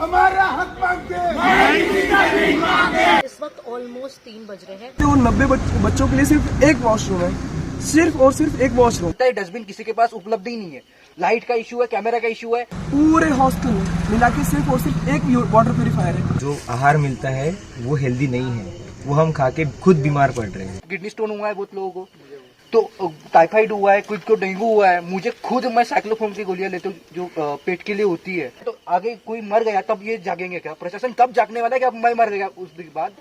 हमारा हक मांगते। इस वक्त ऑलमोस्ट 3 बज रहे हैं। तो 90 बच्चों के लिए सिर्फ एक वॉशरूम है, सिर्फ और सिर्फ एक वॉशरूम। डस्टबिन किसी के पास उपलब्ध ही नहीं है, लाइट का इशू है, कैमरा का इशू है। पूरे हॉस्टल में मिला के सिर्फ और सिर्फ एक वाटर प्यूरिफायर है। जो आहार मिलता है वो हेल्दी नहीं है, वो हम खा के खुद बीमार पड़ रहे हैं। किडनी स्टोन हुआ है बहुत लोगों को, तो टाइफाइड हुआ है, खुद को डेंगू हुआ है। मुझे खुद मैं साइक्लोफॉर्म की गोलियां लेता हूँ जो पेट के लिए होती है। तो आगे कोई मर गया तब ये जागेंगे क्या? प्रशासन कब जागने वाला है कि अब मैं मर गया उस दिन बाद?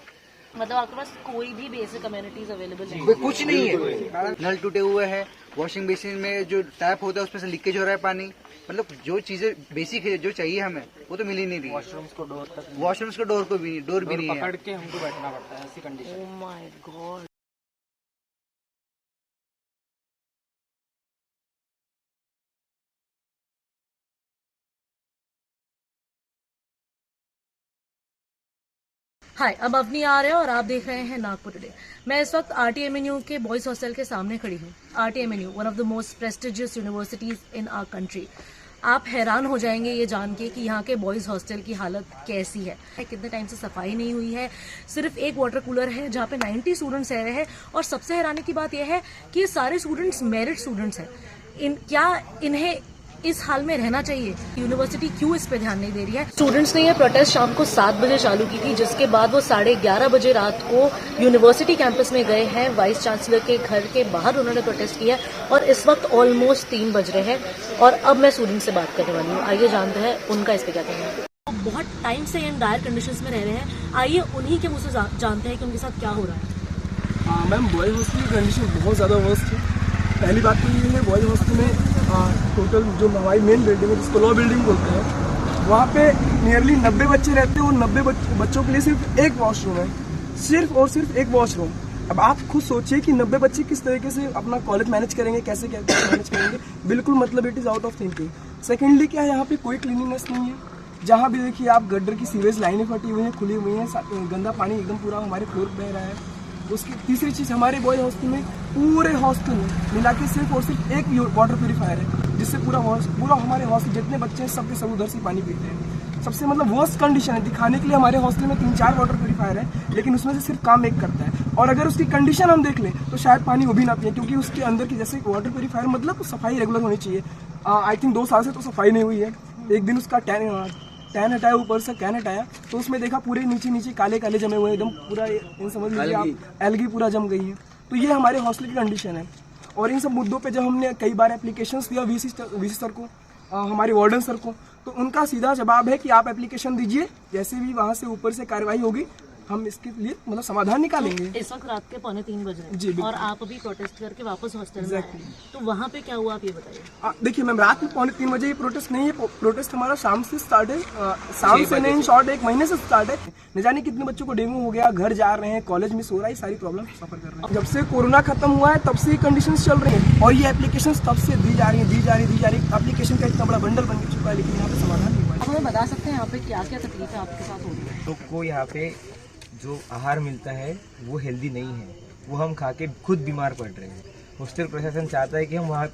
मतलब आपके पास कोई भी बेसिक कम्युनिटीज अवेलेबल नहीं? कोई कुछ नहीं है। नल टूटे हुए हैं, वॉशिंग बेसिन में जो टैप होता है उसमें से लीकेज हो रहा है पानी। मतलब जो चीजें बेसिक है जो चाहिए हमें वो तो मिल ही नहीं रही। वॉशरूम्स को डोर को भी नहीं, डोर भी नहीं है। पकड़ के हमको बैठना पड़ता है ऐसी condition. Oh my god. Hi, अब अवनी आ रहे हैं और आप देख रहे हैं नागपुर टुडे। मैं इस वक्त RTMNU के बॉयज हॉस्टल के सामने खड़ी हूँ। RTMNU, one of the most prestigious universities in our country. आप हैरान हो जाएंगे ये जान के कि यहाँ के बॉयज हॉस्टल की हालत कैसी है। कितने टाइम से सफाई नहीं हुई है। सिर्फ एक वाटर कूलर है जहाँ पे 90 स्टूडेंट्स रह रहे हैं। और सबसे हैरानी की बात यह है कि ये सारे स्टूडेंट्स मेरिट स्टूडेंट्स हैं। क्या इन्हें इस हाल में रहना चाहिए? यूनिवर्सिटी क्यों इस पे ध्यान नहीं दे रही है? स्टूडेंट्स ने ये प्रोटेस्ट शाम को 7 बजे चालू की थी, जिसके बाद वो 11:30 बजे रात को यूनिवर्सिटी कैंपस में गए हैं। वाइस चांसलर के घर के बाहर उन्होंने प्रोटेस्ट किया और इस वक्त ऑलमोस्ट 3 बज रहे हैं। और अब मैं स्टूडेंट से बात करने वाली हूँ। आइए जानते हैं उनका इस पे क्या कहना है। बहुत टाइम से इन डायर कंडीशंस में रह रहे हैं। आइए उन्हीं के मुँह से जानते हैं कि उनके साथ क्या हो रहा है। मैम, बॉयज हॉस्टल की कंडीशन बहुत ज़्यादा वर्स्ट है। पहली बात तो ये है, बॉयज हॉस्टल में टोटल जो हमारी मेन बिल्डिंग है जिसको लॉ बिल्डिंग बोलते हैं, वहाँ पे नियरली 90 बच्चे रहते हैं और 90 बच्चों के लिए सिर्फ एक वॉशरूम है, सिर्फ और सिर्फ एक वॉशरूम। अब आप खुद सोचिए कि 90 बच्चे किस तरीके से अपना कॉलेज मैनेज करेंगे, कैसे मैनेज करेंगे। बिल्कुल मतलब it is out of thinking. Secondly क्या है, यहाँ पे कोई क्लीनिंगनेस नहीं है। जहाँ भी देखिए आप गड्ढर की सीवेज लाइनें फटी हुई हैं, खुली हुई हैं, गंदा पानी एकदम पूरा हमारे फ्लोर बह रहा है। उसकी तीसरी चीज़, हमारे बॉयज हॉस्टल में पूरे हॉस्टल में मिला के सिर्फ और सिर्फ एक वाटर प्यूरिफायर है, जिससे पूरा हमारे हॉस्टल जितने बच्चे हैं सबके सब उधर से पानी पीते हैं। सबसे मतलब वर्स्ट कंडीशन है। दिखाने के लिए हमारे हॉस्टल में 3-4 वाटर प्यूरिफायर है, लेकिन उसमें से सिर्फ काम एक करता है। और अगर उसकी कंडीशन हम देख लें तो शायद पानी वो भी ना पिए, क्योंकि उसके अंदर की जैसे वाटर प्यूरिफायर मतलब सफाई रेगुलर होनी चाहिए। आई थिंक 2 साल से तो सफाई नहीं हुई है। एक दिन उसका टैन हटाया, ऊपर से कैन हटाया, तो उसमें देखा पूरे नीचे काले काले जमे हुए एकदम पूरा, इन समझ लीजिए आप एल्गी पूरा जम गई है। तो ये हमारे हॉस्टल की कंडीशन है। और इन सब मुद्दों पे जब हमने कई बार एप्लीकेशंस दिया वीसी सर को, हमारे वार्डन सर को, तो उनका सीधा जवाब है कि आप एप्लीकेशन दीजिए, जैसे भी वहाँ से ऊपर से कार्रवाई होगी हम इसके लिए मतलब समाधान निकालेंगे। इस वक्त रात के 2:45 बज रहे हैं जी, और आप अभी प्रोटेस्ट करके वापस हॉस्टल में आए। तो वहाँ पे क्या हुआ आप ये बताइए। देखिए मैम, रात में 2:45 बजे ये प्रोटेस्ट नहीं है। प्रोटेस्ट हमारा शाम से स्टार्ट है। शाम से नहीं, शॉर्ट 1 महीने से स्टार्ट है। न जाने कितने बच्चों को डेंगू हो गया, घर जा रहे हैं, कॉलेज मिस हो रहा है, सारी प्रॉब्लम सफर कर रहे हैं। जब से कोरोना खत्म हुआ है तब से ये कंडीशंस चल रही हैं और ये एप्लीकेशन तब से दी जा रही है। एप्लीकेशन का इतना बड़ा बंडल बन चुका है, लेकिन यहाँ पे समाधान नहीं हुआ है। आप हमें बता सकते हैं यहाँ पे क्या क्या तकलीफ आपके साथ हो रही है? तो को यहाँ पे जो आहार मिलता है वो हेल्दी नहीं है, वो हम खा के खुद बीमार पड़ रहे हैं। हॉस्टल प्रशासन चाहता है कि हम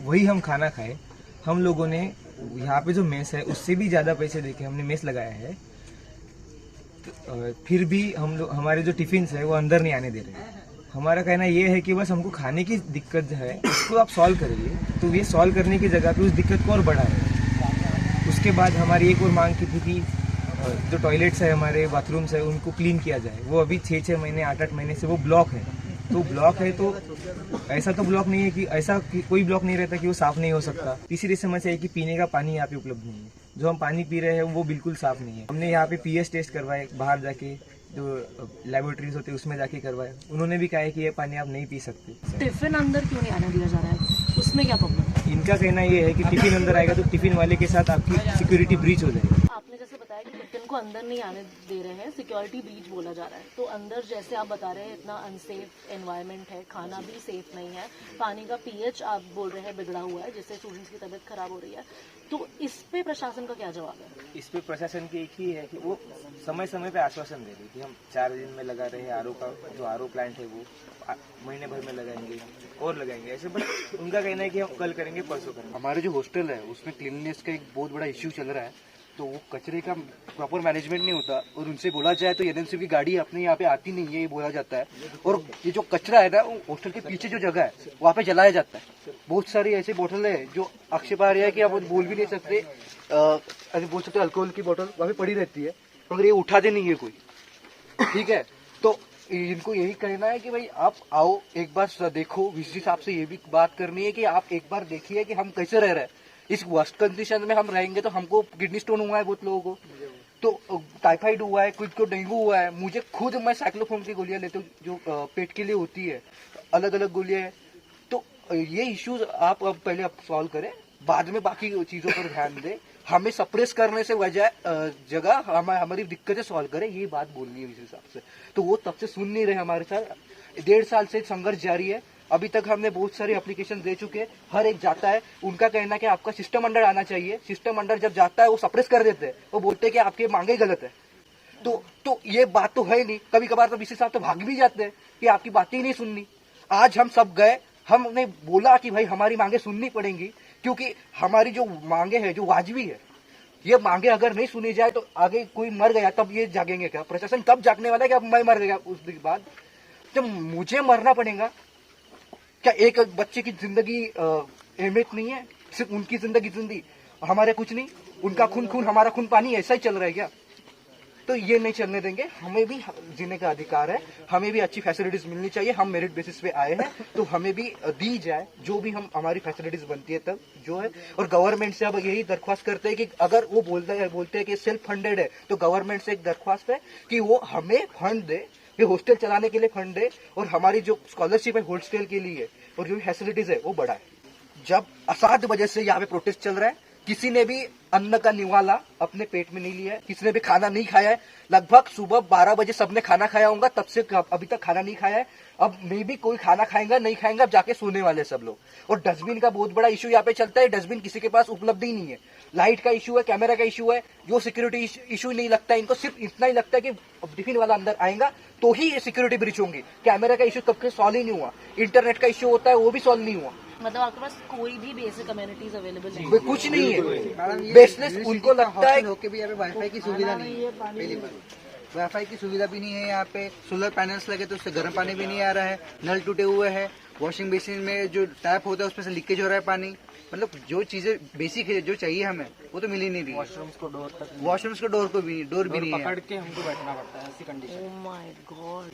वही हम खाना खाएं। हम लोगों ने यहाँ पे जो मेस है उससे भी ज़्यादा पैसे देके हमने मेस लगाया है, तो फिर भी हमारे जो टिफिन है वो अंदर नहीं आने दे रहे हैं। हमारा कहना ये है कि बस हमको खाने की दिक्कत जो है उसको आप सॉल्व करिए। तो ये सॉल्व करने की जगह पे उस दिक्कत को और बढ़ा है। उसके बाद हमारी एक और मांग की थी कि जो टॉयलेट्स है, हमारे बाथरूम्स है, उनको क्लीन किया जाए। वो अभी 6-6 महीने 8-8 महीने से वो ब्लॉक है। तो ब्लॉक है तो ऐसा तो ब्लॉक नहीं है कि ऐसा कोई ब्लॉक नहीं रहता कि वो साफ नहीं हो सकता। तीसरी समस्या है कि पीने का पानी यहाँ पे उपलब्ध नहीं है। जो हम पानी पी रहे हैं वो बिल्कुल साफ नहीं है। हमने यहाँ पे पीएच टेस्ट करवाए, बाहर जाके जो लेबोरेटरीज होते हैं उसमें जाके करवाए। उन्होंने भी कहा है कि ये पानी आप नहीं पी सकते। टिफिन अंदर क्यों नहीं आने दिया जा रहा है, उसमें क्या प्रॉब्लम है? इनका कहना ये है कि टिफिन अंदर आएगा तो टिफिन वाले के साथ आपकी सिक्योरिटी ब्रीच हो जाएगी। आपने जैसे बताया कि टिफिन को अंदर नहीं आने दे रहे हैं, सिक्योरिटी ब्रीच बोला जा रहा है। तो अंदर जैसे आप बता रहे हैं इतना अनसेफ एनवायरनमेंट है, खाना भी सेफ नहीं है, पानी का पीएच आप बोल रहे हैं बिगड़ा हुआ है, जिससे स्टूडेंट्स की तबीयत खराब हो रही है। तो इस पे प्रशासन का क्या जवाब है? इस पे प्रशासन की एक ही है कि वो समय समय पे आश्वासन दे रही कि हम 4 दिन में लगा रहे हैं। आरओ का जो आरओ प्लांट है वो महीने भर में लगाएंगे और लगाएंगे ऐसे, बट उनका कहना है कि हम कल करेंगे, परसों करेंगे। हमारे जो हॉस्टल है उसमें क्लीनलीनेस का एक बहुत बड़ा इश्यू चल रहा है। तो वो कचरे का प्रॉपर मैनेजमेंट नहीं होता और उनसे बोला जाए तो एनएमसी की गाड़ी अपने यहाँ पे आती नहीं है, ये बोला जाता है। और ये जो कचरा है ना, वो हॉस्टल के पीछे जो जगह है वहाँ पे जलाया जाता है। बहुत सारी ऐसी बोतल है जो आक्षेप आ रहा है कि आप बोल भी नहीं सकते, ऐसे बोल सकते अल्कोहल की बोतल वहाँ पे पड़ी रहती है, मगर ये उठाते नहीं है कोई। ठीक है, तो इनको यही कहना है कि भाई आप आओ एक बार देखो। विजी साहब से ये भी बात करनी है कि आप एक बार देखिए कि हम कैसे रह रहे हैं। इस वर्स्ट कंडीशन में हम रहेंगे तो हमको किडनी स्टोन हुआ है बहुत लोगों को, तो टाइफाइड हुआ है, खुद को डेंगू हुआ है। मुझे खुद, मैं साइक्लोफॉर्म की गोलियां लेता हूँ जो पेट के लिए होती है, अलग अलग गोलियां हैं। तो ये इश्यूज आप अब पहले आप सॉल्व करें, बाद में बाकी चीजों पर ध्यान दें। हमें सप्रेस करने से जगह हमारी दिक्कतें सॉल्व करें, ये बात बोलनी है इस हिसाब से। तो वो तब से सुन नहीं रहे हमारे साथ। 1.5 साल से संघर्ष जारी है। अभी तक हमने बहुत सारे एप्लीकेशन दे चुके हैं, हर एक जाता है। उनका कहना है कि आपका सिस्टम अंडर आना चाहिए। सिस्टम अंडर जब जाता है वो सप्रेस कर देते हैं, वो बोलते हैं कि आपके मांगे गलत है। तो ये बात तो है नहीं। कभी कभार तो बीसी साहब तो भाग भी जाते हैं कि आपकी बातें ही नहीं सुननी। आज हम सब गए, हमने बोला कि भाई हमारी मांगे सुननी पड़ेंगी, क्योंकि हमारी जो मांगे है जो वाजिबी है, ये मांगे अगर नहीं सुनी जाए तो आगे कोई मर गया तब ये जागेंगे क्या? प्रशासन कब जागने वाला है कि अब मैं मर गया उस दिन बाद? जब मुझे मरना पड़ेगा क्या? एक बच्चे की जिंदगी अहमियत नहीं है? सिर्फ उनकी जिंदगी हमारे कुछ नहीं, उनका खून हमारा खून पानी, ऐसा ही चल रहा है क्या? तो ये नहीं चलने देंगे। हमें भी जीने का अधिकार है, हमें भी अच्छी फैसिलिटीज मिलनी चाहिए। हम मेरिट बेसिस पे आए हैं तो हमें भी दी जाए जो भी हम हमारी फैसिलिटीज बनती है तब जो है। और गवर्नमेंट से अब यही दरख्वास्त करते हैं कि अगर वो बोलते हैं कि सेल्फ फंडेड है, तो गवर्नमेंट से एक दरख्वास्त है कि वो हमें फंड दे, ये हॉस्टल चलाने के लिए फंड दे, और हमारी जो स्कॉलरशिप है हॉस्टल के लिए और जो भी फैसिलिटीज है वो बढ़ाए। जब 7 बजे से यहाँ पे प्रोटेस्ट चल रहा है, किसी ने भी अन्न का निवाला अपने पेट में नहीं लिया है, किसी ने भी खाना नहीं खाया है। लगभग सुबह 12 बजे सबने खाना खाया होगा, तब से अभी तक खाना नहीं खाया है। अब नहीं भी कोई खाना खाएगा नहीं खाएगा, अब जाके सोने वाले सब लोग। और डस्टबिन का बहुत बड़ा इशू यहाँ पे चलता है। डस्टबिन किसी के पास उपलब्ध ही नहीं है। लाइट का इशू है, कैमरा का इशू है, जो सिक्योरिटी इशू नहीं लगता है इनको। सिर्फ इतना ही लगता है कि टिफिन वाला अंदर आएगा तो ही सिक्योरिटी ब्रीच होंगी। कैमरा का इशू कब के सॉल्व ही नहीं हुआ। इंटरनेट का इशू होता है, वो भी सॉल्व नहीं हुआ। मतलब आपके पास कोई भी बेसिक कम्युनिटीज अवेलेबल नहीं? कोई कुछ नहीं है। बेसलेस उनको लगता है होके भी यहाँ पे वाईफाई की सुविधा नहीं है। पहली बार वाईफाई की सुविधा भी नहीं है यहाँ पे। सोलर पैनल्स लगे तो उससे गर्म पानी भी नहीं आ रहा है। नल टूटे हुए हैं। वॉशिंग बेसिन में जो टैप होता है उसमें से लीकेज हो रहा है पानी। मतलब जो चीजें बेसिक है जो चाहिए हमें वो तो मिल ही नहीं रही। वॉशरूम्स को डोर भी नहीं है। पकड़ के हमको बैठना पड़ता है ऐसी कंडीशन। Oh my God.